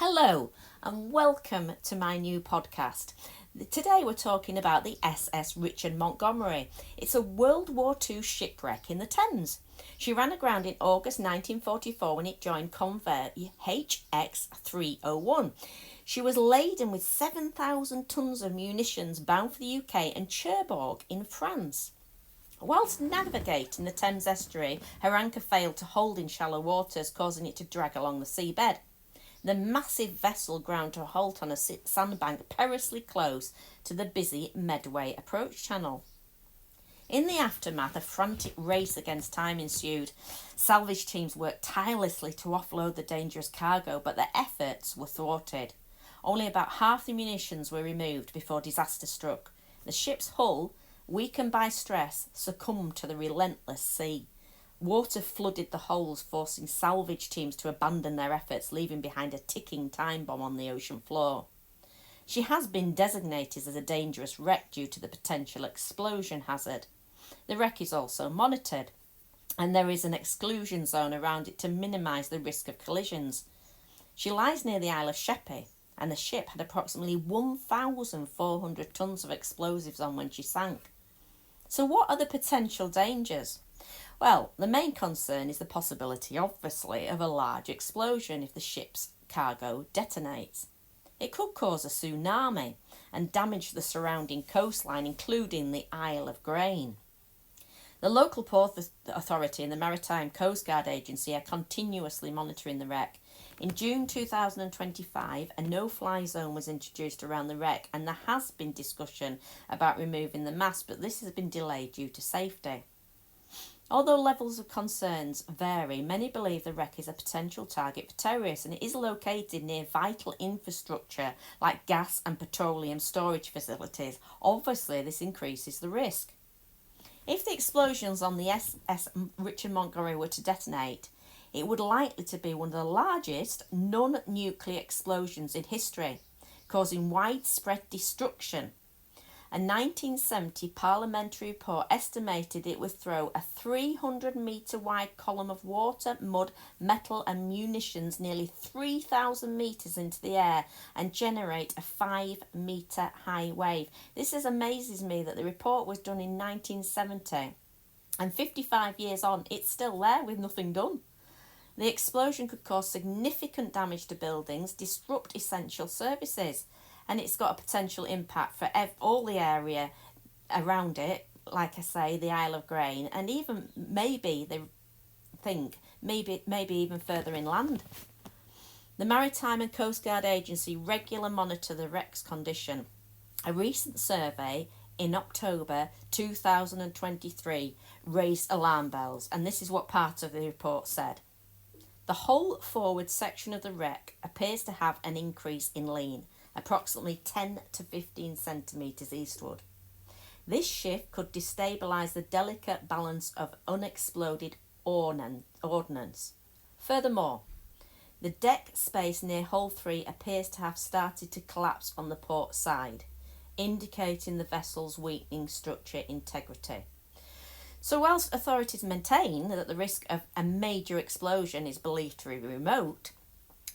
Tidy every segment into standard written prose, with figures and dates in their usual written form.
Hello and welcome to my new podcast. Today we're talking about the SS Richard Montgomery. It's a World War II shipwreck in the Thames. She ran aground in August 1944 when it joined convoy HX301. She was laden with 7,000 tonnes of munitions bound for the UK and Cherbourg in France. Whilst navigating the Thames Estuary, her anchor failed to hold in shallow waters, causing it to drag along the seabed. The massive vessel ground to a halt on a sandbank perilously close to the busy Medway approach channel. In the aftermath, a frantic race against time ensued. Salvage teams worked tirelessly to offload the dangerous cargo, but their efforts were thwarted. Only about half the munitions were removed before disaster struck. The ship's hull, weakened by stress, succumbed to the relentless sea. Water flooded the holes, forcing salvage teams to abandon their efforts, leaving behind a ticking time bomb on the ocean floor. She has been designated as a dangerous wreck due to the potential explosion hazard. The wreck is also monitored, and there is an exclusion zone around it to minimise the risk of collisions. She lies near the Isle of Sheppey, and the ship had approximately 1,400 tonnes of explosives on when she sank. So what are the potential dangers? Well, the main concern is the possibility, obviously, of a large explosion if the ship's cargo detonates. It could cause a tsunami and damage the surrounding coastline, including the Isle of Grain. The local port authority and the Maritime Coast Guard Agency are continuously monitoring the wreck. In June 2025, a no-fly zone was introduced around the wreck, and there has been discussion about removing the mast, but this has been delayed due to safety. Although levels of concerns vary, many believe the wreck is a potential target for terrorists, and it is located near vital infrastructure like gas and petroleum storage facilities. Obviously, this increases the risk. If the explosions on the SS Richard Montgomery were to detonate, it would likely to be one of the largest non-nuclear explosions in history, causing widespread destruction. A 1970 parliamentary report estimated it would throw a 300-metre wide column of water, mud, metal and munitions nearly 3,000 metres into the air and generate a 5-metre high wave. This amazes me that the report was done in 1970 and 55 years on it's still there with nothing done. The explosion could cause significant damage to buildings, disrupt essential services, and it's got a potential impact for all the area around it, like I say, the Isle of Grain, and even maybe they think maybe even further inland. The Maritime and Coast Guard Agency regularly monitor the wreck's condition. A recent survey in October 2023 raised alarm bells, and this is what part of the report said. The whole forward section of the wreck appears to have an increase in lean, approximately 10 to 15 centimetres eastward. This shift could destabilise the delicate balance of unexploded ordnance. Furthermore, the deck space near Hull 3 appears to have started to collapse on the port side, indicating the vessel's weakening structure integrity. So whilst authorities maintain that the risk of a major explosion is believed to be remote,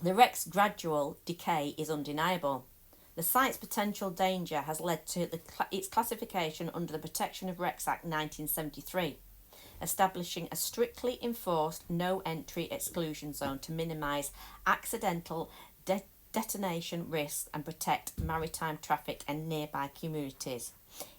the wreck's gradual decay is undeniable. The site's potential danger has led to its classification under the Protection of Wrecks Act 1973, establishing a strictly enforced no-entry exclusion zone to minimise accidental detonation risks and protect maritime traffic and nearby communities.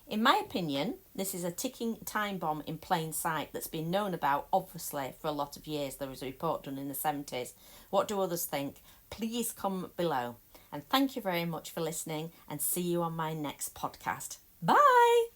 In my opinion, this is a ticking time bomb in plain sight that's been known about, obviously, for a lot of years. There was a report done in the 70s. What do others think? Please comment below. And thank you very much for listening, and see you on my next podcast. Bye!